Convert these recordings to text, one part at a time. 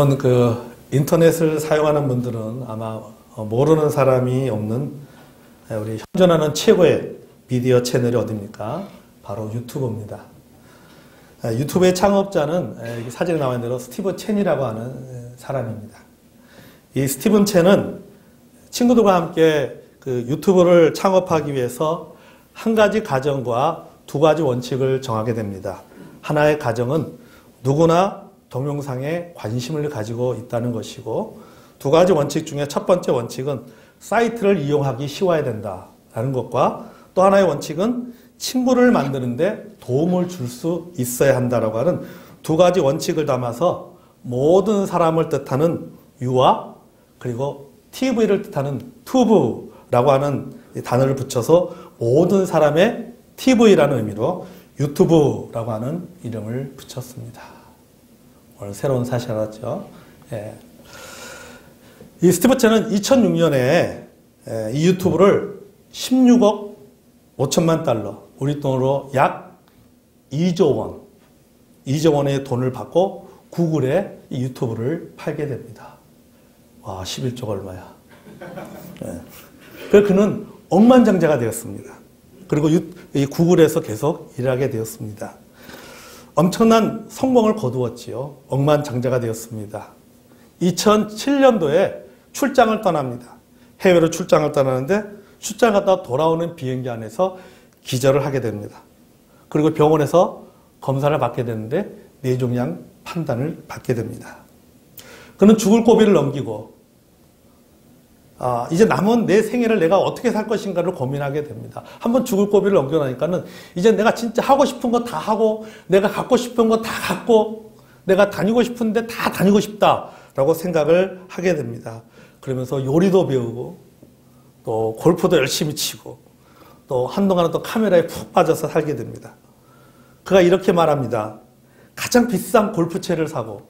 여러분, 인터넷을 사용하는 분들은 아마 모르는 사람이 없는 우리 현존하는 최고의 미디어 채널이 어디입니까? 바로 유튜브입니다. 유튜브의 창업자는 여기 사진에 나와 있는 대로 스티븐 첸이라고 하는 사람입니다. 이 스티븐 첸은 친구들과 함께 유튜브를 창업하기 위해서 한 가지 가정과 두 가지 원칙을 정하게 됩니다. 하나의 가정은 누구나 동영상에 관심을 가지고 있다는 것이고, 두 가지 원칙 중에 첫 번째 원칙은 사이트를 이용하기 쉬워야 된다라는 것과, 또 하나의 원칙은 친구를 만드는데 도움을 줄 수 있어야 한다라고 하는 두 가지 원칙을 담아서 모든 사람을 뜻하는 유와, 그리고 TV를 뜻하는 투브라고 하는 단어를 붙여서 모든 사람의 TV라는 의미로 유튜브라고 하는 이름을 붙였습니다. 오늘 새로운 사실 알았죠? 예. 이 스티븐 첸은 2006년에 이 유튜브를 16억 5천만 달러, 우리 돈으로 약 2조 원, 2조 원의 돈을 받고 구글에 이 유튜브를 팔게 됩니다. 와, 11조가 얼마야. 예. 그래서 그는 억만장자가 되었습니다. 그리고 이 구글에서 계속 일하게 되었습니다. 엄청난 성공을 거두었지요. 억만장자가 되었습니다. 2007년도에 출장을 떠납니다. 해외로 출장을 떠나는데 출장 갔다 돌아오는 비행기 안에서 기절을 하게 됩니다. 그리고 병원에서 검사를 받게 되는데 뇌종양 판단을 받게 됩니다. 그는 죽을 고비를 넘기고 이제 남은 내 생애를 내가 어떻게 살 것인가를 고민하게 됩니다. 한번 죽을 고비를 넘겨나니까는 이제 내가 진짜 하고 싶은 거 다 하고, 내가 갖고 싶은 거 다 갖고, 내가 다니고 싶은데 다 다니고 싶다라고 생각을 하게 됩니다. 그러면서 요리도 배우고, 또 골프도 열심히 치고, 또 한동안은 또 카메라에 푹 빠져서 살게 됩니다. 그가 이렇게 말합니다. 가장 비싼 골프채를 사고,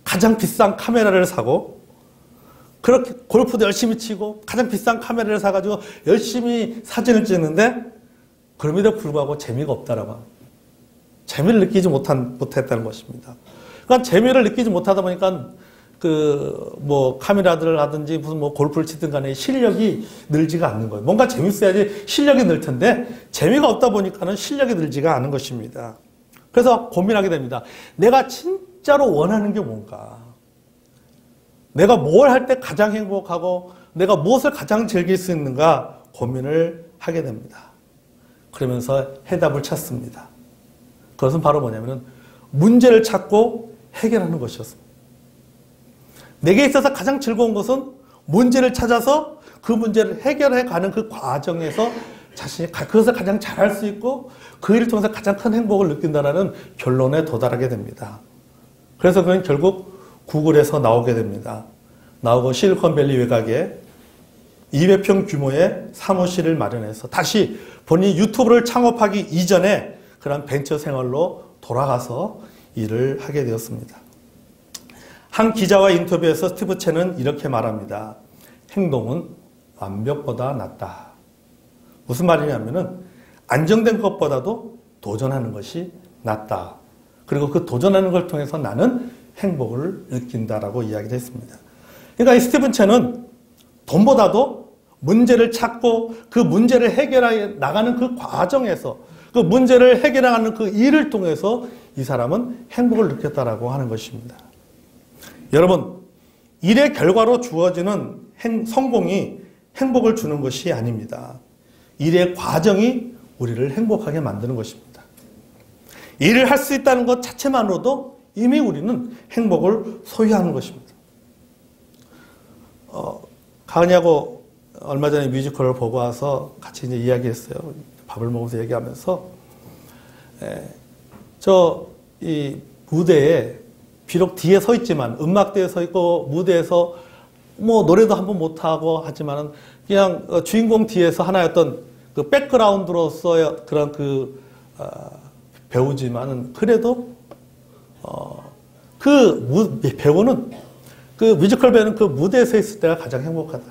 가장 비싼 카메라를 사고, 그렇게 골프도 열심히 치고 가장 비싼 카메라를 사가지고 열심히 사진을 찍는데 그럼에도 불구하고 재미가 없다라고 합니다. 재미를 느끼지 못했다는 것입니다. 그러니까 재미를 느끼지 못하다 보니까 카메라들을 하든지 무슨 골프를 치든 간에 실력이 늘지가 않는 거예요. 뭔가 재밌어야지 실력이 늘 텐데 재미가 없다 보니까는 실력이 늘지가 않은 것입니다. 그래서 고민하게 됩니다. 내가 진짜로 원하는 게 뭔가? 내가 뭘 할 때 가장 행복하고 내가 무엇을 가장 즐길 수 있는가 고민을 하게 됩니다. 그러면서 해답을 찾습니다. 그것은 바로 뭐냐면 문제를 찾고 해결하는 것이었습니다. 내게 있어서 가장 즐거운 것은 문제를 찾아서 그 문제를 해결해 가는 그 과정에서 자신이 그것을 가장 잘할 수 있고 그 일을 통해서 가장 큰 행복을 느낀다는 결론에 도달하게 됩니다. 그래서 그는 결국 구글에서 나오게 됩니다. 나오고 실리콘밸리 외곽에 200평 규모의 사무실을 마련해서 다시 본인이 유튜브를 창업하기 이전에 그런 벤처 생활로 돌아가서 일을 하게 되었습니다. 한 기자와 인터뷰에서 스티븐 첸은 이렇게 말합니다. 행동은 완벽보다 낫다. 무슨 말이냐면은 안정된 것보다도 도전하는 것이 낫다. 그리고 그 도전하는 걸 통해서 나는 행복을 느낀다라고 이야기를 했습니다. 그러니까 이 스티븐 첸은 돈보다도 문제를 찾고 그 문제를 해결해 나가는 그 과정에서 그 문제를 해결하는 그 일을 통해서 이 사람은 행복을 느꼈다라고 하는 것입니다. 여러분, 일의 결과로 주어지는 성공이 행복을 주는 것이 아닙니다. 일의 과정이 우리를 행복하게 만드는 것입니다. 일을 할 수 있다는 것 자체만으로도 이미 우리는 행복을 소유하는 것입니다. 가은이하고 얼마 전에 뮤지컬을 보고 와서 같이 이제 이야기했어요. 밥을 먹으면서 얘기하면서, 이 무대에 비록 뒤에 서 있지만, 음악대에 서 있고, 무대에서 노래도 한번 못하고 하지만은 그냥 주인공 뒤에서 하나의 어떤 그 백그라운드로서의 그런 배우지만은 그래도 배우는 그 뮤지컬 배우는 그 무대에 서 있을 때가 가장 행복하다.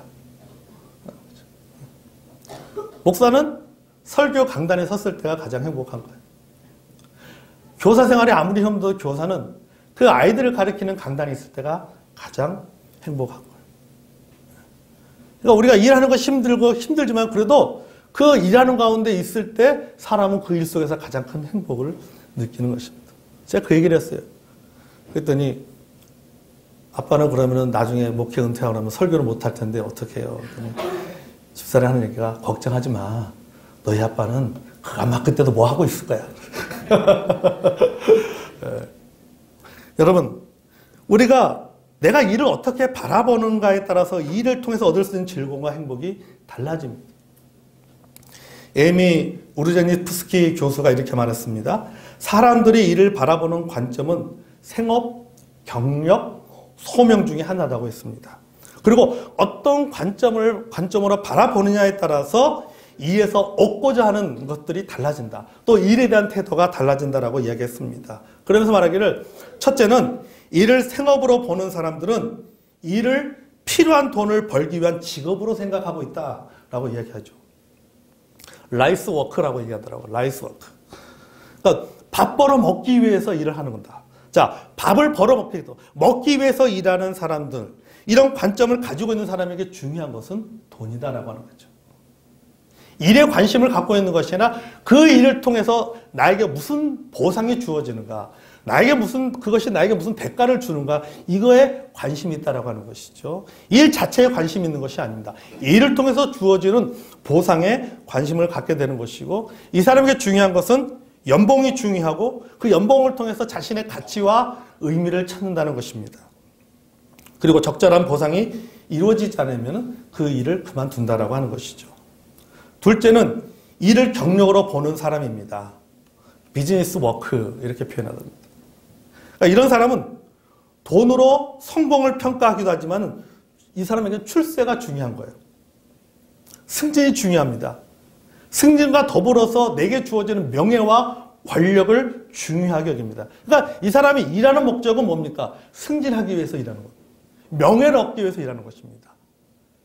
목사는 설교 강단에 섰을 때가 가장 행복한 거예요. 교사 생활이 아무리 힘들어도 교사는 그 아이들을 가르치는 강단이 있을 때가 가장 행복한 거예요. 그러니까 우리가 일하는 거 힘들지만 그래도 그 일하는 가운데 있을 때 사람은 그 일 속에서 가장 큰 행복을 느끼는 것입니다. 제가 그 얘기를 했어요. 그랬더니 아빠는 그러면 나중에 목회 은퇴하고 나면 설교를 못 할 텐데 어떻게 해요? 집사람이 하는 얘기가 걱정하지 마. 너희 아빠는 아마 그때도 뭐 하고 있을 거야. 여러분, 우리가 내가 일을 어떻게 바라보는가에 따라서 일을 통해서 얻을 수 있는 즐거움과 행복이 달라집니다. 에미 우르제니프스키 교수가 이렇게 말했습니다. 사람들이 일을 바라보는 관점은 생업, 경력, 소명 중에 하나라고 했습니다. 그리고 어떤 관점으로 바라보느냐에 따라서 일에서 얻고자 하는 것들이 달라진다. 또 일에 대한 태도가 달라진다라고 이야기했습니다. 그러면서 말하기를 첫째는 일을 생업으로 보는 사람들은 일을 필요한 돈을 벌기 위한 직업으로 생각하고 있다라고 이야기하죠. 라이스 워크라고 얘기하더라고요. 라이스 워크. 그러니까 밥 벌어 먹기 위해서 일을 하는 건다. 자, 밥을 벌어 먹기 위해서 일하는 사람들, 이런 관점을 가지고 있는 사람에게 중요한 것은 돈이다라고 하는 거죠. 일에 관심을 갖고 있는 것이 아니라 그 일을 통해서 나에게 무슨 보상이 주어지는가, 그것이 나에게 무슨 대가를 주는가, 이거에 관심이 있다라고 하는 것이죠. 일 자체에 관심이 있는 것이 아닙니다. 일을 통해서 주어지는 보상에 관심을 갖게 되는 것이고, 이 사람에게 중요한 것은 연봉이 중요하고 그 연봉을 통해서 자신의 가치와 의미를 찾는다는 것입니다. 그리고 적절한 보상이 이루어지지 않으면 그 일을 그만둔다라고 하는 것이죠. 둘째는 일을 경력으로 보는 사람입니다. 비즈니스 워크 이렇게 표현하겁니다. 그러니까 이런 사람은 돈으로 성공을 평가하기도 하지만 이 사람에게는 출세가 중요한 거예요. 승진이 중요합니다. 승진과 더불어서 내게 주어지는 명예와 권력을 중요하게 여깁니다. 그러니까 이 사람이 일하는 목적은 뭡니까? 승진하기 위해서 일하는 거예요. 명예를 얻기 위해서 일하는 것입니다.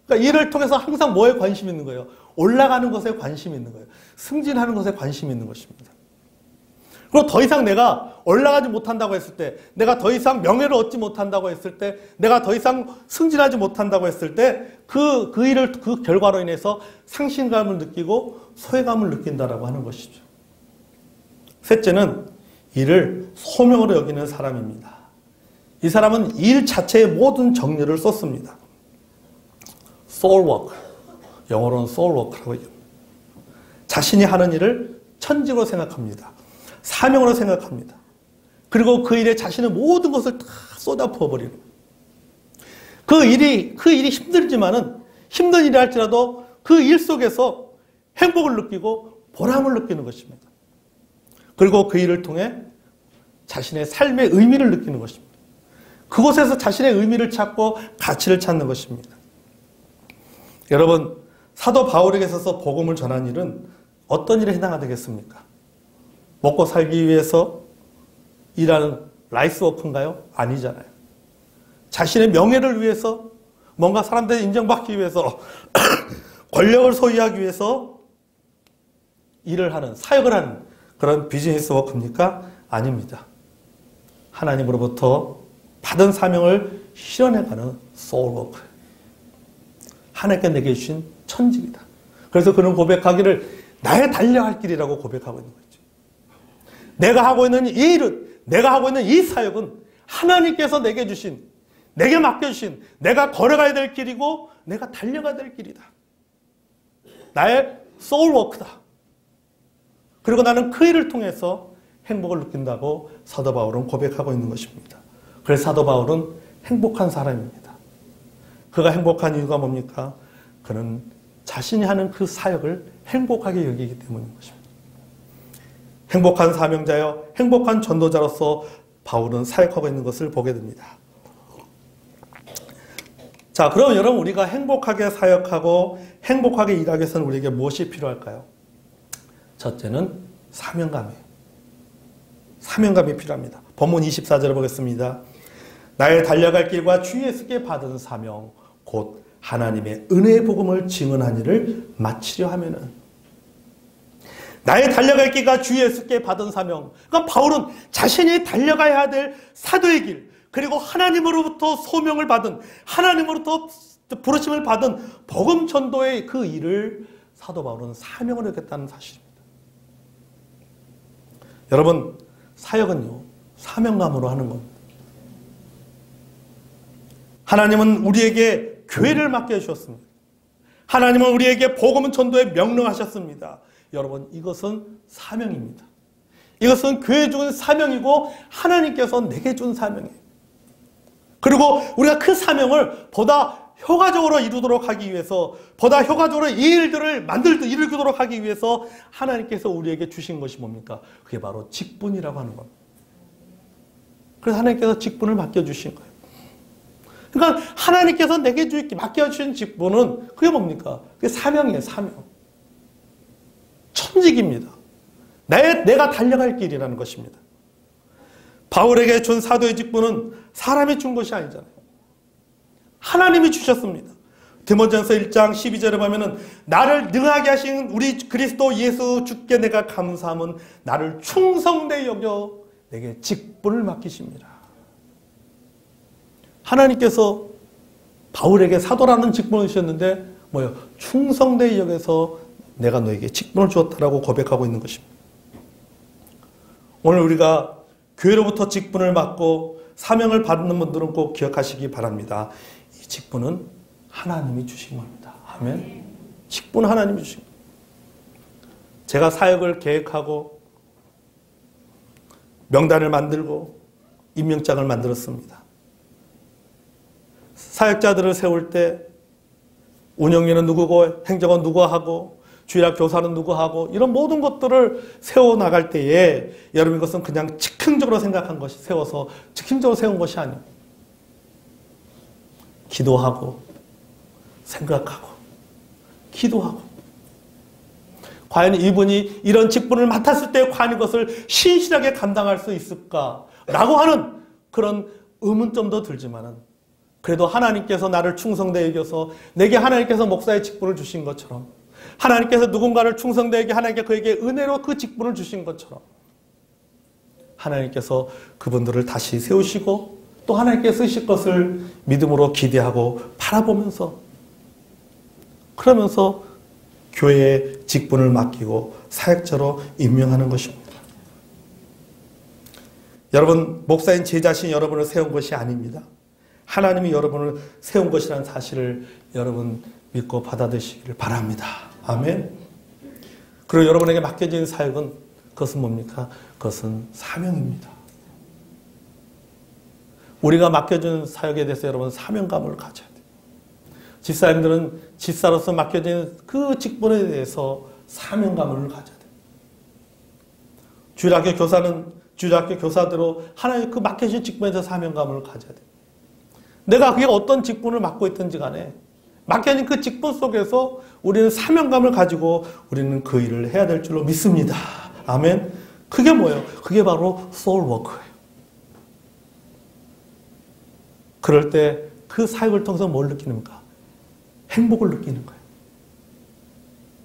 그러니까 일을 통해서 항상 뭐에 관심이 있는 거예요? 올라가는 것에 관심이 있는 거예요. 승진하는 것에 관심이 있는 것입니다. 그리고 더 이상 내가 올라가지 못한다고 했을 때, 내가 더 이상 명예를 얻지 못한다고 했을 때, 내가 더 이상 승진하지 못한다고 했을 때, 그 결과로 인해서 상실감을 느끼고 소외감을 느낀다라고 하는 것이죠. 셋째는 일을 소명으로 여기는 사람입니다. 이 사람은 일 자체의 모든 정열을 쏟습니다. soul work, 영어로는 soul work라고 얘기합니다. 자신이 하는 일을 천직으로 생각합니다. 사명으로 생각합니다. 그리고 그 일에 자신의 모든 것을 다 쏟아 부어버리는 거예요. 그 일이 힘들지만은, 힘든 일을 할지라도 그 일 속에서 행복을 느끼고 보람을 느끼는 것입니다. 그리고 그 일을 통해 자신의 삶의 의미를 느끼는 것입니다. 그곳에서 자신의 의미를 찾고 가치를 찾는 것입니다. 여러분, 사도 바울에게 있어서 복음을 전한 일은 어떤 일에 해당하겠습니까? 먹고 살기 위해서 일하는 라이스 워크인가요? 아니잖아요. 자신의 명예를 위해서, 뭔가 사람들이 인정받기 위해서, 권력을 소유하기 위해서 일을 하는, 사역을 하는 그런 비즈니스 워크입니까? 아닙니다. 하나님으로부터 받은 사명을 실현해가는 소울 워크. 하나님께 내게 주신 천직이다. 그래서 그는 고백하기를 나의 달려야 할 길이라고 고백하고 있는 거죠. 내가 하고 있는 이 일은, 내가 하고 있는 이 사역은 하나님께서 내게 주신, 내게 맡겨주신, 내가 걸어가야 될 길이고 내가 달려가야 될 길이다. 나의 소울 워크다. 그리고 나는 그 일을 통해서 행복을 느낀다고 사도 바울은 고백하고 있는 것입니다. 그래서 사도 바울은 행복한 사람입니다. 그가 행복한 이유가 뭡니까? 그는 자신이 하는 그 사역을 행복하게 여기기 때문인 것입니다. 행복한 사명자여, 행복한 전도자로서 바울은 사역하고 있는 것을 보게 됩니다. 자, 그럼 여러분, 우리가 행복하게 사역하고 행복하게 일하기 위해서는 우리에게 무엇이 필요할까요? 첫째는 사명감이에요. 사명감이 필요합니다. 본문 24절을 보겠습니다. 나의 달려갈 길과 주 예수께 받은 사명, 곧 하나님의 은혜의 복음을 증언한 일을 마치려 하면은, 나의 달려갈 길과 주 예수께 받은 사명. 그러니까 바울은 자신이 달려가야 될 사도의 길, 그리고 하나님으로부터 소명을 받은, 하나님으로부터 부르심을 받은 복음 전도의 그 일을 사도 바울은 사명을 했다는 사실입니다. 여러분, 사역은요, 사명감으로 하는 겁니다. 하나님은 우리에게 교회를 맡겨주셨습니다. 하나님은 우리에게 복음 전도에 명령하셨습니다. 여러분, 이것은 사명입니다. 이것은 교회에 준 사명이고 하나님께서 내게 준 사명이에요. 그리고 우리가 그 사명을 보다 효과적으로 이루도록 하기 위해서, 보다 효과적으로 이 일들을 이루도록 하기 위해서 하나님께서 우리에게 주신 것이 뭡니까? 그게 바로 직분이라고 하는 겁니다. 그래서 하나님께서 직분을 맡겨주신 거예요. 그러니까 하나님께서 내게 맡겨주신 직분은 그게 뭡니까? 그게 사명이에요, 사명. 천직입니다. 내가 달려갈 길이라는 것입니다. 바울에게 준 사도의 직분은 사람이 준 것이 아니잖아요. 하나님이 주셨습니다. 디모데전서 1장 12절에 보면은 나를 능하게 하신 우리 그리스도 예수 주께 내가 감사함은 나를 충성되이 여겨 내게 직분을 맡기십니다. 하나님께서 바울에게 사도라는 직분을 주셨는데 뭐예요? 충성되이 여겨서 내가 너에게 직분을 주었다라고 고백하고 있는 것입니다. 오늘 우리가 교회로부터 직분을 받고 사명을 받는 분들은 꼭 기억하시기 바랍니다. 이 직분은 하나님이 주신 겁니다. 아멘. 직분은 하나님이 주신 겁니다. 제가 사역을 계획하고 명단을 만들고 임명장을 만들었습니다. 사역자들을 세울 때 운영위는 누구고 행정은 누가 하고 주일학 교사는 누구 하고 이런 모든 것들을 세워나갈 때에 여러분 이것은 그냥 즉흥적으로 생각한 것이 세워서 즉흥적으로 세운 것이 아니에요. 기도하고 생각하고 기도하고 과연 이분이 이런 직분을 맡았을 때 과연 이것을 신실하게 감당할 수 있을까라고 하는 그런 의문점도 들지만은 그래도 하나님께서 나를 충성되게 여겨서 내게 하나님께서 목사의 직분을 주신 것처럼 하나님께서 누군가를 충성되게 하나님께 그에게 은혜로 그 직분을 주신 것처럼 하나님께서 그분들을 다시 세우시고 또 하나님께 쓰실 것을 믿음으로 기대하고 바라보면서 그러면서 교회에 직분을 맡기고 사역자로 임명하는 것입니다. 여러분, 목사인 제 자신이 여러분을 세운 것이 아닙니다. 하나님이 여러분을 세운 것이라는 사실을 여러분 믿고 받아들이시기를 바랍니다. 아멘. 그리고 여러분에게 맡겨진 사역은 그것은 뭡니까? 그것은 사명입니다. 우리가 맡겨진 사역에 대해서 여러분 사명감을 가져야 돼요. 집사님들은 집사로서 맡겨진 그 직분에 대해서 사명감을 가져야 돼요. 주일학교 교사는 주일학교 교사대로 하나님 그 맡겨진 직분에 대해서 사명감을 가져야 돼요. 내가 그게 어떤 직분을 맡고 있든지 간에 맡겨진 그 직분 속에서 우리는 사명감을 가지고 우리는 그 일을 해야 될 줄로 믿습니다. 아멘. 그게 뭐예요? 그게 바로 소울워크예요. 그럴 때 그 사역을 통해서 뭘 느끼는가? 행복을 느끼는 거예요.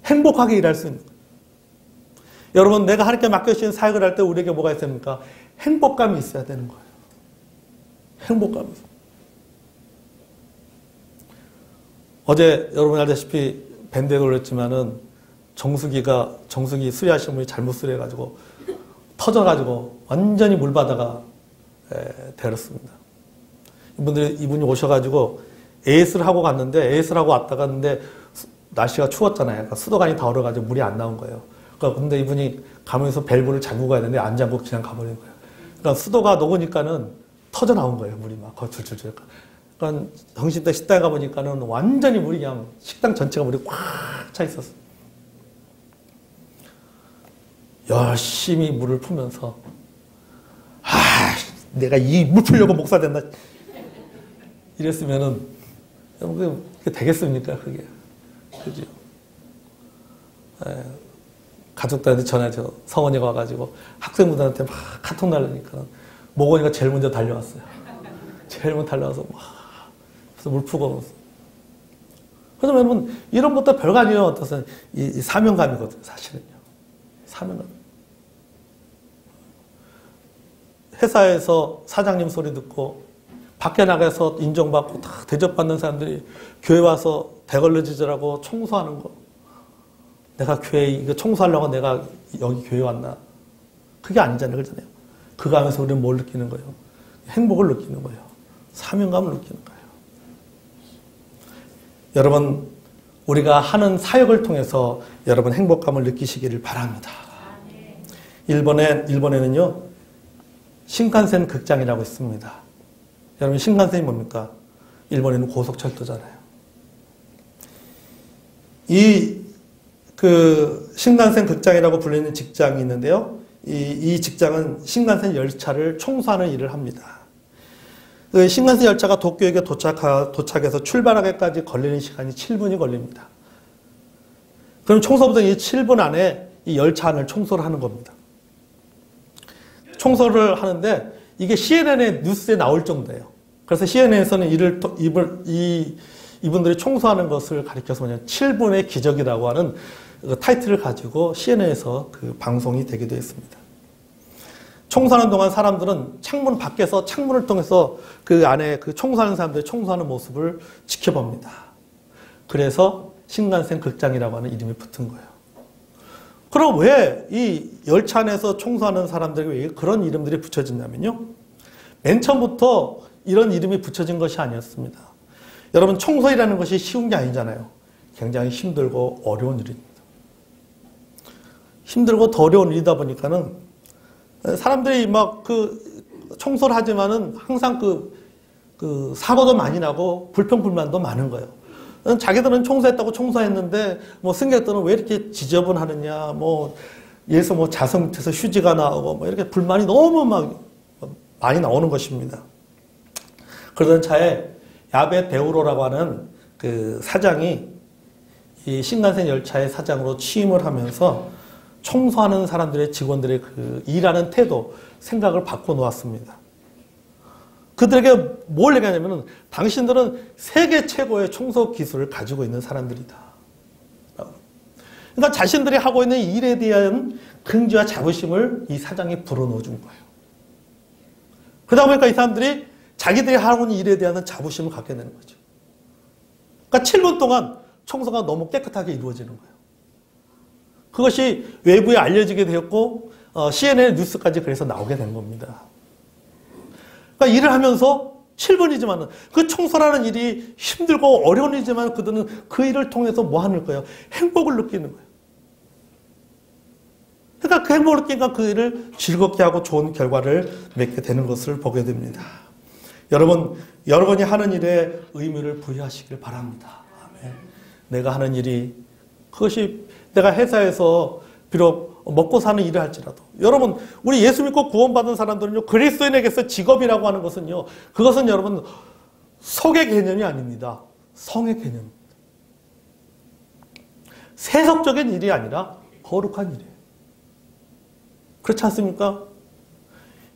행복하게 일할 수 있는 거예요. 여러분, 내가 하나님께 맡겨주신 사역을 할 때 우리에게 뭐가 있어야 됩니까? 행복감이 있어야 되는 거예요. 행복감이 있어요. 어제 여러분 알다시피 밴드에 올렸지만은 정수기 수리하신 분이 잘못 수리해가지고 터져가지고 완전히 물바다가 데렸습니다. 이분이 오셔가지고 AS를 하고 갔는데 AS를 하고 왔다 갔는데 날씨가 추웠잖아요. 그러니까 수도관이 다 얼어가지고 물이 안 나온 거예요. 그러니까 근데 이분이 가면서 밸브를 잠그고 가야 되는데 안 잠그고 그냥 가버린 거예요. 그러니까 수도가 녹으니까는 터져 나온 거예요. 물이 막 줄줄줄. 그러니까 정신대 식당에 가보니까는 완전히 물이 그냥 식당 전체가 물이 꽉 차 있었어요. 열심히 물을 풀면서 내가 이 물 풀려고 목사 된다. 이랬으면은 그게 되겠습니까? 그게. 그죠? 가족들한테 전화해서 성원이가 와가지고 학생분들한테 막 카톡 날리니까 모건이가 제일 먼저 달려왔어요. 제일 먼저 달려와서 막 그래서 물 푸고. 그래서 여러분 이런 것도 별거 아니에요. 어떠세요? 이 사명감이거든요. 사실은요. 사명감. 회사에서 사장님 소리 듣고 밖에 나가서 인정받고 다 대접받는 사람들이 교회 와서 대걸레지절하고 청소하는 거. 내가 교회 이거 청소하려고 내가 여기 교회 왔나? 그게 아니잖아요. 그러잖아요. 그거 하면서 우리는 뭘 느끼는 거예요? 행복을 느끼는 거예요. 사명감을 느끼는 거예요. 여러분, 우리가 하는 사역을 통해서 여러분 행복감을 느끼시기를 바랍니다. 일본에는요, 신칸센 극장이라고 있습니다. 여러분, 신칸센이 뭡니까? 일본에는 고속철도잖아요. 신칸센 극장이라고 불리는 직장이 있는데요. 이 직장은 신칸센 열차를 청소하는 일을 합니다. 그 신칸센 열차가 도쿄역에 도착해서 출발하기까지 걸리는 시간이 7분이 걸립니다. 그럼 청소부들은 이 7분 안에 이 열차 안을 청소를 하는 겁니다. 청소를 하는데 이게 CNN의 뉴스에 나올 정도예요. 그래서 CNN에서는 이분들이 청소하는 것을 가리켜서 7분의 기적이라고 하는 타이틀을 가지고 CNN에서 그 방송이 되기도 했습니다. 청소하는 동안 사람들은 창문 밖에서 창문을 통해서 그 안에 그 청소하는 사람들이 청소하는 모습을 지켜봅니다. 그래서 신칸센 극장이라고 하는 이름이 붙은 거예요. 그럼 왜 이 열차 안에서 청소하는 사람들이 왜 그런 이름들이 붙여졌냐면요. 맨 처음부터 이런 이름이 붙여진 것이 아니었습니다. 여러분, 청소이라는 것이 쉬운 게 아니잖아요. 굉장히 힘들고 어려운 일입니다. 힘들고 더 어려운 일이다 보니까는 사람들이 막 청소를 하지만은 항상 사고도 많이 나고 불평불만도 많은 거예요. 자기들은 청소했다고 청소했는데 승객들은 왜 이렇게 지저분하느냐, 예서 자석 밑에서 휴지가 나오고 이렇게 불만이 너무 많이 나오는 것입니다. 그러던 차에 야베 데우로라고 하는 그 사장이 이 신칸센 열차의 사장으로 취임을 하면서 청소하는 사람들의 직원들의 그 일하는 태도, 생각을 바꿔놓았습니다. 그들에게 뭘 얘기하냐면은 당신들은 세계 최고의 청소 기술을 가지고 있는 사람들이다. 그러니까 자신들이 하고 있는 일에 대한 긍지와 자부심을 이 사장이 불어넣어 준 거예요. 그러다 보니까 이 사람들이 자기들이 하고 있는 일에 대한 자부심을 갖게 되는 거죠. 그러니까 7분 동안 청소가 너무 깨끗하게 이루어지는 거예요. 그것이 외부에 알려지게 되었고 CNN 뉴스까지 그래서 나오게 된 겁니다. 그러니까 일을 하면서 7분이지만 그 청소라는 일이 힘들고 어려운 일이지만 그들은 그 일을 통해서 뭐 하는 거예요? 행복을 느끼는 거예요. 그러니까 그 행복을 느끼니까 그 일을 즐겁게 하고 좋은 결과를 맺게 되는 것을 보게 됩니다. 여러분이 하는 일에 의미를 부여하시길 바랍니다. 아멘. 내가 하는 일이 그것이 내가 회사에서 비록 먹고 사는 일을 할지라도 여러분, 우리 예수 믿고 구원받은 사람들은요, 그리스도인에게서 직업이라고 하는 것은요, 그것은 여러분 속의 개념이 아닙니다. 성의 개념입니다. 세속적인 일이 아니라 거룩한 일이에요. 그렇지 않습니까?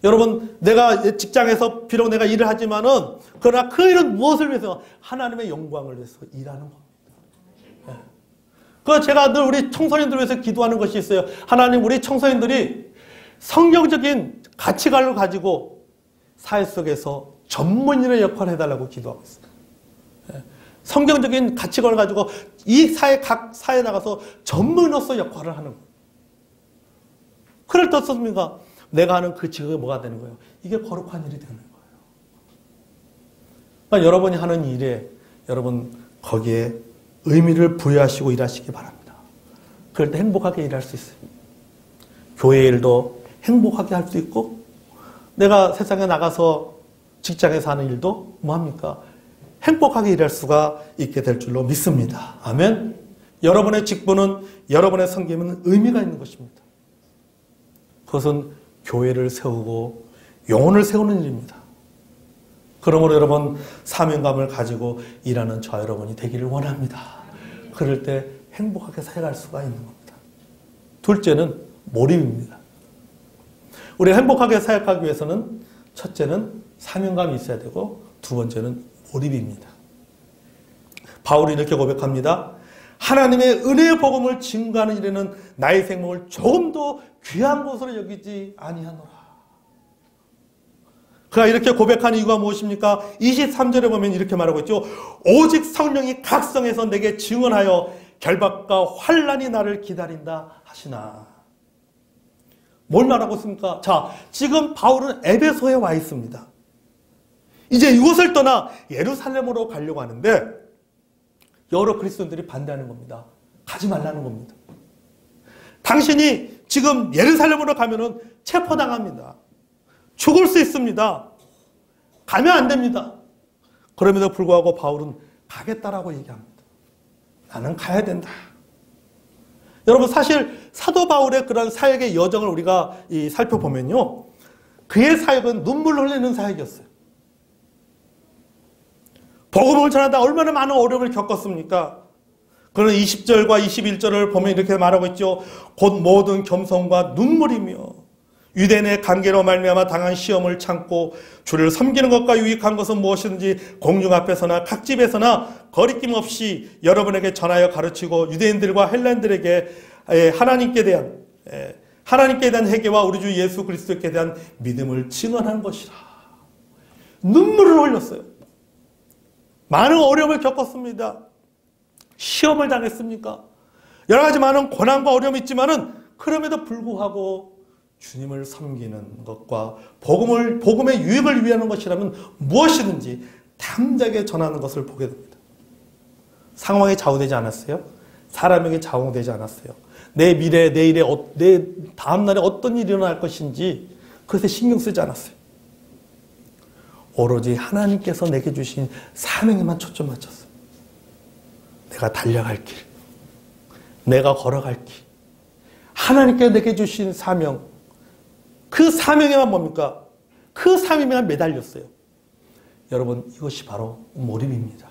여러분, 내가 직장에서 비록 내가 일을 하지만은 그러나 그 일은 무엇을 위해서? 하나님의 영광을 위해서 일하는 겁니다. 제가 늘 우리 청소년들 위해서 기도하는 것이 있어요. 하나님, 우리 청소년들이 성경적인 가치관을 가지고 사회 속에서 전문인의 역할을 해달라고 기도하고 있어요. 성경적인 가치관을 가지고 이 각 사회에 나가서 전문인으로서 역할을 하는 거예요. 그럴 때 어떻습니까? 내가 하는 그 직업이 뭐가 되는 거예요? 이게 거룩한 일이 되는 거예요. 그러니까 여러분이 하는 일에 여러분 거기에 의미를 부여하시고 일하시기 바랍니다. 그럴 때 행복하게 일할 수 있어요. 교회 일도 행복하게 할 수 있고 내가 세상에 나가서 직장에서 하는 일도 뭐합니까? 행복하게 일할 수가 있게 될 줄로 믿습니다. 아멘. 여러분의 직분은, 여러분의 섬김은 의미가 있는 것입니다. 그것은 교회를 세우고 영혼을 세우는 일입니다. 그러므로 여러분, 사명감을 가지고 일하는 저 여러분이 되기를 원합니다. 그럴 때 행복하게 살아갈 수가 있는 겁니다. 둘째는 몰입입니다. 우리가 행복하게 살아가기 위해서는 첫째는 사명감이 있어야 되고 두 번째는 몰입입니다. 바울이 이렇게 고백합니다. 하나님의 은혜의 복음을 증거하는 일에는 나의 생명을 조금도 귀한 것으로 여기지 아니하노라. 그가 이렇게 고백한 이유가 무엇입니까? 23절에 보면 이렇게 말하고 있죠. 오직 성령이 각성해서 내게 증언하여 결박과 환난이 나를 기다린다 하시나. 뭘 말하고 있습니까? 자, 지금 바울은 에베소에 와 있습니다. 이제 이곳을 떠나 예루살렘으로 가려고 하는데 여러 그리스도인들이 반대하는 겁니다. 가지 말라는 겁니다. 당신이 지금 예루살렘으로 가면은 체포당합니다. 죽을 수 있습니다. 가면 안 됩니다. 그럼에도 불구하고 바울은 가겠다라고 얘기합니다. 나는 가야 된다. 여러분, 사실 사도 바울의 그런 사역의 여정을 우리가 살펴보면요, 그의 사역은 눈물 흘리는 사역이었어요. 복음을 전하다 얼마나 많은 어려움을 겪었습니까? 그런 20절과 21절을 보면 이렇게 말하고 있죠. 곧 모든 겸손과 눈물이며 유대인의 관계로 말미암아 당한 시험을 참고 주를 섬기는 것과 유익한 것은 무엇이든지 공중 앞에서나 각 집에서나 거리낌 없이 여러분에게 전하여 가르치고 유대인들과 헬라인들에게 하나님께 대한 회개와 우리 주 예수 그리스도께 대한 믿음을 증언한 것이라. 눈물을 흘렸어요. 많은 어려움을 겪었습니다. 시험을 당했습니까? 여러 가지 많은 고난과 어려움이 있지만은 그럼에도 불구하고 주님을 섬기는 것과 복음의 유익을 위하는 것이라면 무엇이든지 담대하게 전하는 것을 보게 됩니다. 상황에 좌우되지 않았어요. 사람에게 좌우되지 않았어요. 내 미래, 내 다음날에 어떤 일이 일어날 것인지 그것에 신경 쓰지 않았어요. 오로지 하나님께서 내게 주신 사명에만 초점 맞췄어요. 내가 달려갈 길, 내가 걸어갈 길, 하나님께서 내게 주신 사명, 그 사명에만 뭡니까? 그 사명에만 매달렸어요. 여러분, 이것이 바로 몰입입니다.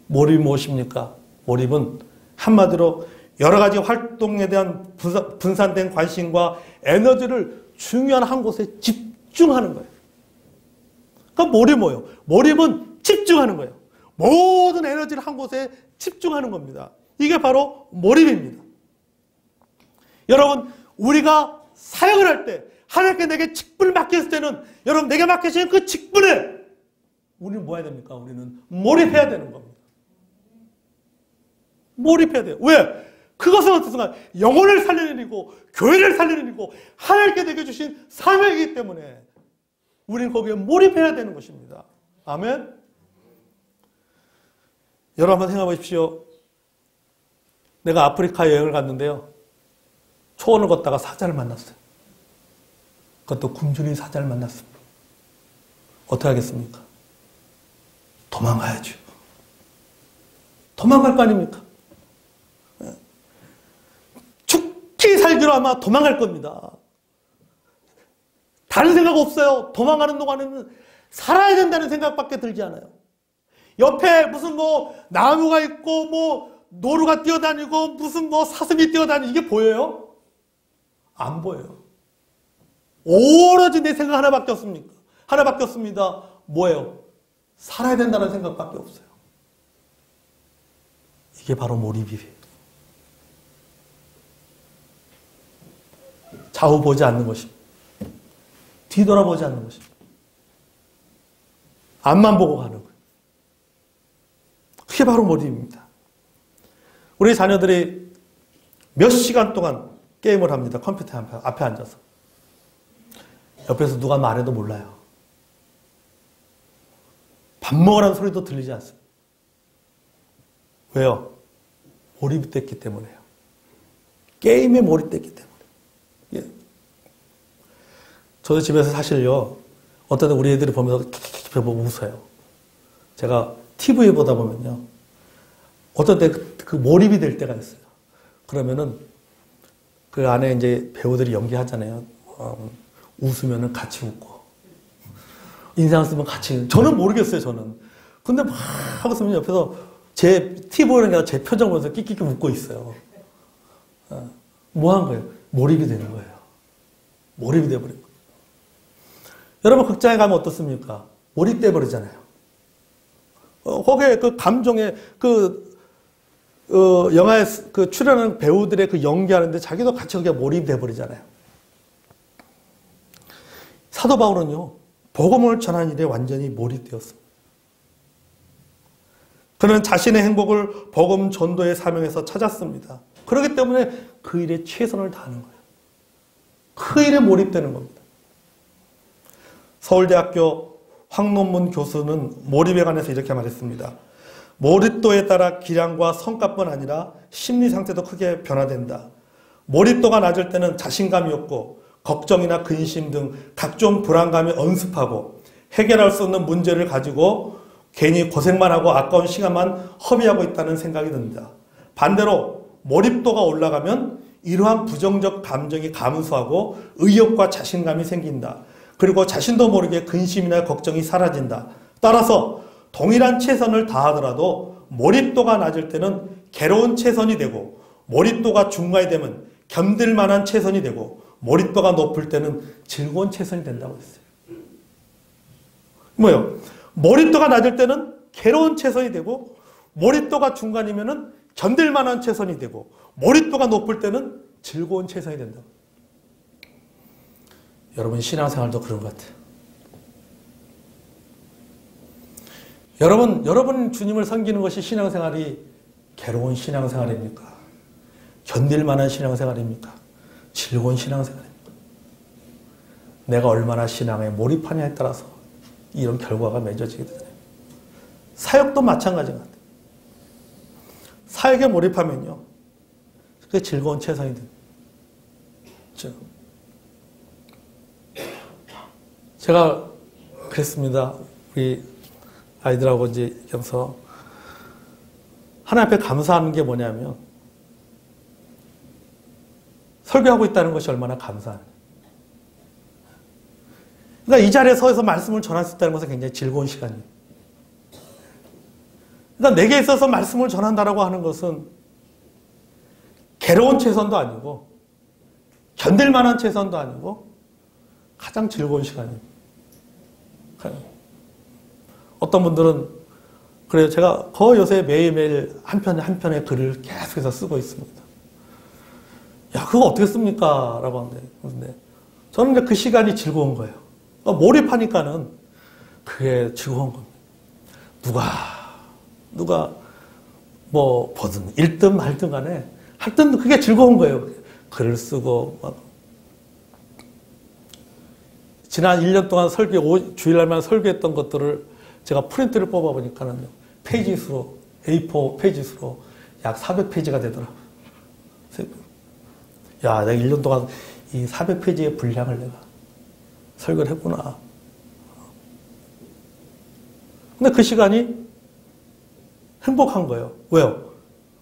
몰입이 무엇입니까? 몰입은 한마디로 여러 가지 활동에 대한 분산된 관심과 에너지를 중요한 한 곳에 집중하는 거예요. 그러니까 몰입이 뭐예요? 몰입은 집중하는 거예요. 모든 에너지를 한 곳에 집중하는 겁니다. 이게 바로 몰입입니다. 여러분, 우리가 사역을 할 때 하나님께 내게 직분을 맡겼을 때는 여러분 내게 맡겨진 그 직분에 우리는 뭐 해야 됩니까? 우리는 몰입해야 되는 겁니다. 몰입해야 돼요. 왜? 그것은 어떤 순간 영혼을 살리는 일이고 교회를 살리는 일이고 하나님께 내게 주신 사명이기 때문에 우리는 거기에 몰입해야 되는 것입니다. 아멘. 여러분 한번 생각해 보십시오. 내가 아프리카 여행을 갔는데요. 초원을 걷다가 사자를 만났어요. 그것도 굶주린 사자를 만났습니다. 어떻게 하겠습니까? 도망가야죠. 도망갈 거 아닙니까? 죽기 살기로 아마 도망갈 겁니다. 다른 생각 없어요. 도망가는 동안에는 살아야 된다는 생각밖에 들지 않아요. 옆에 무슨 나무가 있고 노루가 뛰어다니고 무슨 사슴이 뛰어다니고 이게 보여요? 안 보여요. 오로지 내 생각 하나밖에 없습니까? 하나밖에 없습니다. 뭐예요? 살아야 된다는 생각밖에 없어요. 이게 바로 몰입이에요. 좌우 보지 않는 것입니다. 뒤돌아보지 않는 것입니다. 앞만 보고 가는 거예요. 그게 바로 몰입입니다. 우리 자녀들이 몇 시간 동안 게임을 합니다. 컴퓨터 앞에 앉아서. 옆에서 누가 말해도 몰라요. 밥 먹으라는 소리도 들리지 않습니다. 왜요? 몰입됐기 때문에요. 게임에 몰입됐기 때문에. 예. 저도 집에서 사실요, 어떤 우리 애들이 보면서 킥킥킥 보고 웃어요. 제가 TV 보다 보면요, 어떤 때 그 몰입이 될 때가 있어요. 그러면은 그 안에 이제 배우들이 연기하잖아요. 웃으면은 같이 웃고, 인상을 쓰면 같이. 저는 모르겠어요, 저는. 근데 막 하고 있으면 옆에서 제 TV 보는 게 아니라 제 표정 보면서 끽끽 웃고 있어요. 뭐 한 거예요? 몰입이 되는 거예요. 몰입이 돼버린 거예요. 여러분, 극장에 가면 어떻습니까? 몰입돼 버리잖아요. 거기에 그 감정의 영화에 그 출연하는 배우들의 그 연기하는데 자기도 같이 거기에 몰입돼 버리잖아요. 사도 바울은요, 복음을 전하는 일에 완전히 몰입되었습니다. 그는 자신의 행복을 복음 전도의 사명에서 찾았습니다. 그렇기 때문에 그 일에 최선을 다하는 거예요. 그 일에 몰입되는 겁니다. 서울대학교 황논문 교수는 몰입에 관해서 이렇게 말했습니다. 몰입도에 따라 기량과 성과뿐 아니라 심리 상태도 크게 변화된다. 몰입도가 낮을 때는 자신감이 없고 걱정이나 근심 등 각종 불안감이 엄습하고 해결할 수 없는 문제를 가지고 괜히 고생만 하고 아까운 시간만 허비하고 있다는 생각이 듭니다. 반대로 몰입도가 올라가면 이러한 부정적 감정이 감소하고 의욕과 자신감이 생긴다. 그리고 자신도 모르게 근심이나 걱정이 사라진다. 따라서 동일한 최선을 다하더라도 몰입도가 낮을 때는 괴로운 최선이 되고 몰입도가 중간이 되면 견딜 만한 최선이 되고 몰입도가 높을 때는 즐거운 최선이 된다고 했어요. 뭐요? 몰입도가 낮을 때는 괴로운 최선이 되고 몰입도가 중간이면은 견딜 만한 최선이 되고 몰입도가 높을 때는 즐거운 최선이 된다. 여러분 신앙생활도 그런 것 같아요. 여러분 주님을 섬기는 것이 신앙생활이 괴로운 신앙생활입니까? 견딜 만한 신앙생활입니까? 즐거운 신앙생활입니까? 내가 얼마나 신앙에 몰입하냐에 따라서 이런 결과가 맺어지게 되잖아요. 사역도 마찬가지인 것 같아요. 사역에 몰입하면요, 그게 즐거운 최선이 됩니다. 그렇죠? 제가 그랬습니다. 우리 아이들하고 이제 여기서 하나님 앞에 감사하는 게 뭐냐면 설교하고 있다는 것이 얼마나 감사하냐. 그러니까 이 자리에 서서 말씀을 전할 수 있다는 것은 굉장히 즐거운 시간이에요. 그러니까 내게 있어서 말씀을 전한다라고 하는 것은 괴로운 최선도 아니고 견딜 만한 최선도 아니고 가장 즐거운 시간입니다. 어떤 분들은 그래요. 제가 거의 요새 매일매일 한 편의 글을 계속해서 쓰고 있습니다. 야, 그거 어떻게 씁니까? 라고 하는데, 근데 저는 이제 그 시간이 즐거운 거예요. 몰입하니까는 그게 즐거운 겁니다. 누가 뭐 보든 읽든 말든 간에 하여튼 그게 즐거운 거예요. 글을 쓰고 막. 지난 1년 동안 주일날만 설교했던 것들을 제가 프린트를 뽑아보니까는 페이지 수로, A4 페이지 수로 약 400페이지가 되더라고요. 야, 내가 1년 동안 이 400페이지의 분량을 내가 설교를 했구나. 근데 그 시간이 행복한 거예요. 왜요?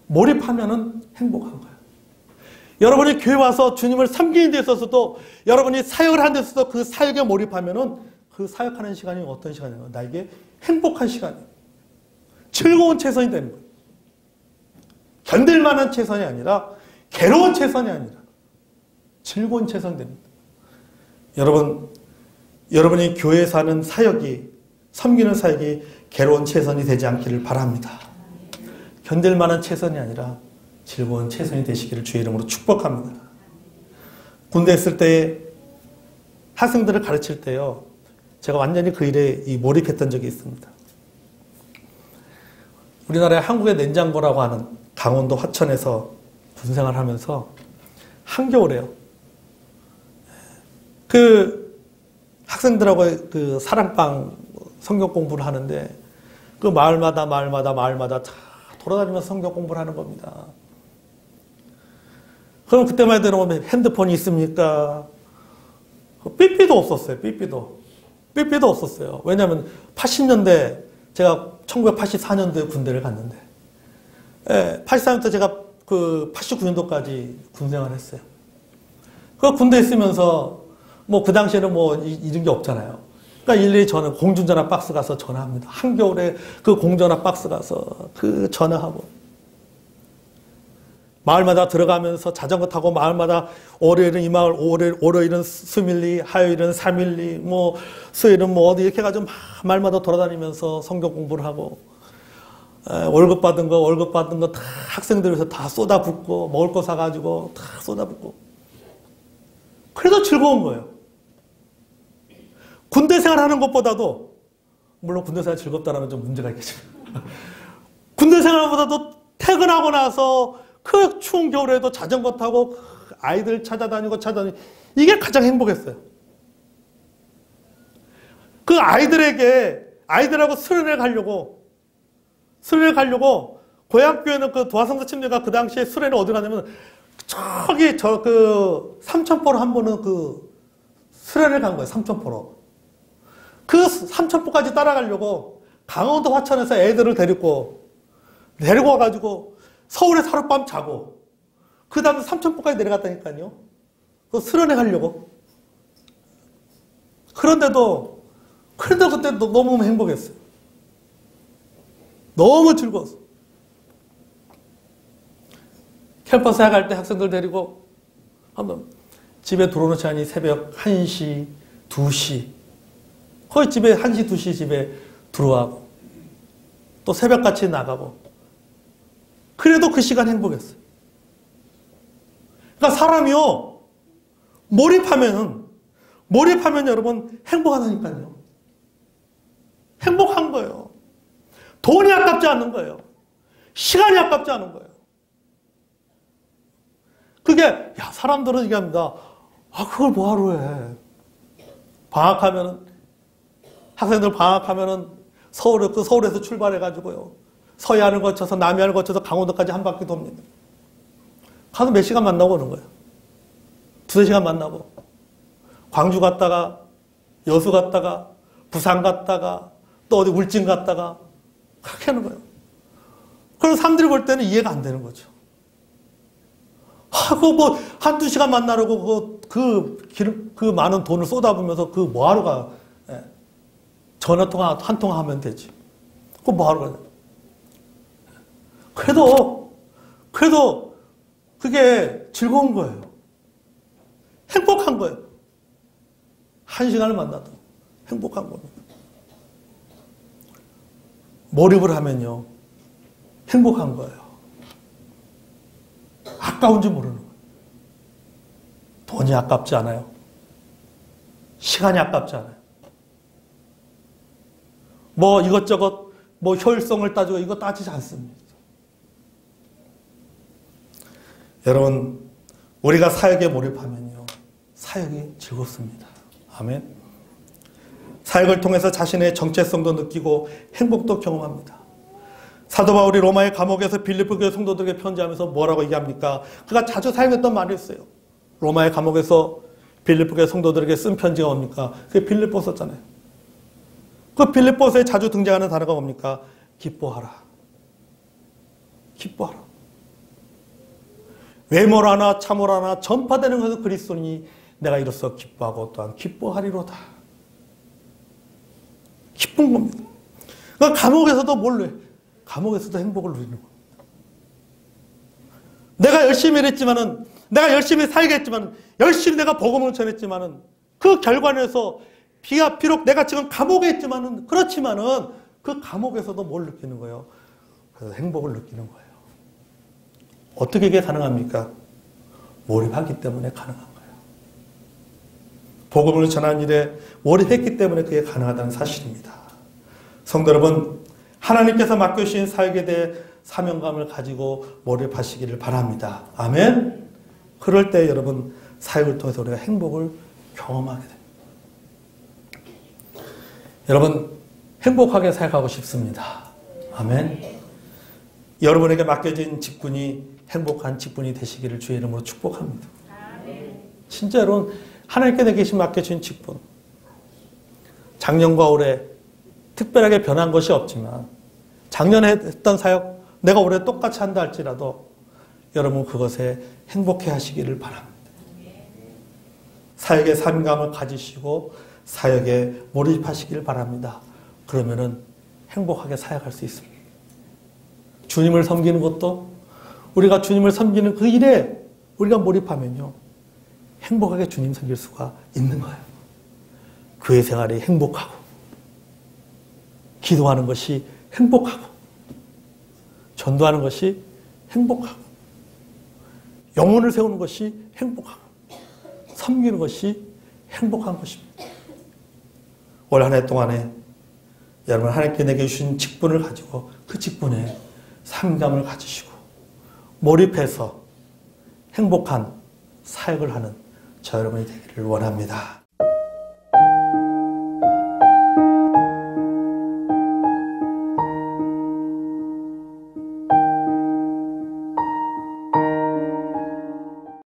몰입하면은 행복한 거예요. 여러분이 교회 와서 주님을 섬기는 데 있어서도 여러분이 사역을 하는 데 있어서 그 사역에 몰입하면은 그 사역하는 시간이 어떤 시간이에요? 나에게 행복한 시간이에요. 즐거운 최선이 되는 거예요. 견딜 만한 최선이 아니라 괴로운 최선이 아니라 즐거운 최선이 됩니다. 여러분이 교회에서 하는 사역이, 섬기는 사역이 괴로운 최선이 되지 않기를 바랍니다. 견딜 만한 최선이 아니라 즐거운 최선이 되시기를 주의 이름으로 축복합니다. 군대에 있을 때 학생들을 가르칠 때요, 제가 완전히 그 일에 몰입했던 적이 있습니다. 우리나라의 한국의 냉장고라고 하는 강원도 화천에서 군생활을 하면서 한겨울에요. 그 학생들하고 그 사랑방 성경 공부를 하는데 그 마을마다 다 돌아다니면서 성경 공부를 하는 겁니다. 그럼 그때만 해도 핸드폰이 있습니까? 삐삐도 없었어요. 삐삐도 없었어요. 왜냐하면 80년대, 제가 1984년도에 군대를 갔는데, 84년부터 제가 그 89년도까지 군생활을 했어요. 그 군대에 있으면서 그 당시에는 이런 게 없잖아요. 그러니까 일일이 저는 공중전화 박스 가서 전화합니다. 한겨울에 그 공전화 박스 가서 그 전화하고. 마을마다 들어가면서 자전거 타고 마을마다 월요일은 이 마을, 월요일은 수밀리, 화요일은 삼일리, 수요일은 어디 이렇게 해가지고 마을마다 돌아다니면서 성경 공부를 하고. 월급 받은 거 다 학생들 위해서 다 쏟아붓고, 먹을 거 사가지고 다 쏟아붓고. 그래도 즐거운 거예요. 군대 생활하는 것보다도, 물론 군대 생활 즐겁다라면 좀 문제가 있겠지만, 군대 생활보다도 퇴근하고 나서 그 추운 겨울에도 자전거 타고 아이들 찾아다니고 이게 가장 행복했어요. 그 아이들하고 수련회 가려고 고향교회는 그 도화성서 침례가 그 당시에 수련회 어디 가냐면 저기 삼천포로 한 번은 그 수련회 간 거예요. 삼천포로. 그 삼천포까지 따라가려고 강원도 화천에서 애들을 데리고 와가지고 서울에서 하룻밤 자고 그 다음에 삼천포까지 내려갔다니까요. 그 수련회 가려고. 그런데도 그때 너무 행복했어요. 너무 즐거웠어요. 캠퍼스에 갈 때 학생들 데리고 한번 집에 들어오는 시간이 새벽 1시, 2시 거의 집에 1시, 2시 집에 들어와고 또 새벽같이 나가고 그래도 그 시간 행복했어요. 그러니까 사람이요 몰입하면 여러분 행복하다니까요. 행복한 거예요. 돈이 아깝지 않은 거예요. 시간이 아깝지 않은 거예요. 그게 사람들은 얘기합니다. 그걸 뭐하러 해. 학생들 방학하면은 서울에서 출발해가지고요. 서해안을 거쳐서 남해안을 거쳐서 강원도까지 한 바퀴 돕니다. 가서 몇 시간 만나고 오는 거예요. 2-3시간 만나고. 광주 갔다가, 여수 갔다가, 부산 갔다가, 또 어디 울진 갔다가, 그렇게 하는 거예요. 그래서 사람들이 볼 때는 이해가 안 되는 거죠. 그거 1-2시간 만나려고 그 많은 돈을 쏟아부으면서 뭐하러 가. 전화통화 한 통화 하면 되지. 그거 뭐하러 가냐. 그래도 그게 즐거운 거예요. 행복한 거예요. 1시간을 만나도 행복한 겁니다. 몰입을 하면요. 행복한 거예요. 아까운지 모르는 거예요. 돈이 아깝지 않아요. 시간이 아깝지 않아요. 이것저것 효율성을 따지고 이거 따지지 않습니다. 여러분, 우리가 사역에 몰입하면요. 사역이 즐겁습니다. 아멘. 사역을 통해서 자신의 정체성도 느끼고 행복도 경험합니다. 사도 바울이 로마의 감옥에서 빌립보 교회 성도들에게 편지하면서 뭐라고 얘기합니까? 그가 자주 사용했던 말이 있어요. 로마의 감옥에서 빌립보 교회 성도들에게 쓴 편지가 뭡니까? 그게 빌립보서잖아요. 그 빌립보서에 자주 등장하는 단어가 뭡니까? 기뻐하라. 기뻐하라. 외모라나 참모라나 전파되는 것은 그리스도니 내가 이로써 기뻐하고 또한 기뻐하리로다. 기쁜 겁니다. 그러니까 감옥에서도 뭘로 해? 감옥에서도 행복을 누리는 겁니다. 내가 열심히 일했지만은, 내가 열심히 살겠지만은, 열심히 내가 복음을 전했지만은, 그 결과에서 비록 내가 지금 감옥에 있지만은, 그렇지만은, 그 감옥에서도 뭘 느끼는 거예요? 그래서 행복을 느끼는 거예요. 어떻게 이게 가능합니까? 몰입하기 때문에 가능한 거예요. 복음을 전하는 일에 몰입했기 때문에 그게 가능하다는 사실입니다. 성도 여러분, 하나님께서 맡겨주신 사역에 대해 사명감을 가지고 몰입하시기를 바랍니다. 아멘. 그럴 때 여러분 사역을 통해서 우리가 행복을 경험하게 됩니다. 여러분 행복하게 사역하고 싶습니다. 아멘. 여러분에게 맡겨진 직분이 행복한 직분이 되시기를 주의 이름으로 축복합니다. 진짜 여러분 하나님께 내게 맡겨진 직분, 작년과 올해 특별하게 변한 것이 없지만 작년에 했던 사역 내가 올해 똑같이 한다 할지라도 여러분 그것에 행복해 하시기를 바랍니다. 사역의 사명감을 가지시고 사역에 몰입하시기를 바랍니다. 그러면은 행복하게 사역할 수 있습니다. 주님을 섬기는 것도 우리가 주님을 섬기는 그 일에 우리가 몰입하면요 행복하게 주님 섬길 수가 있는 거예요. 교회 생활이 행복하고 기도하는 것이 행복하고 전도하는 것이 행복하고, 영혼을 세우는 것이 행복하고, 섬기는 것이 행복한 것입니다. 올 한 해 동안에 여러분 하나님께 내게 주신 직분을 가지고 그 직분에 상감을 가지시고 몰입해서 행복한 사역을 하는 저 여러분이 되기를 원합니다.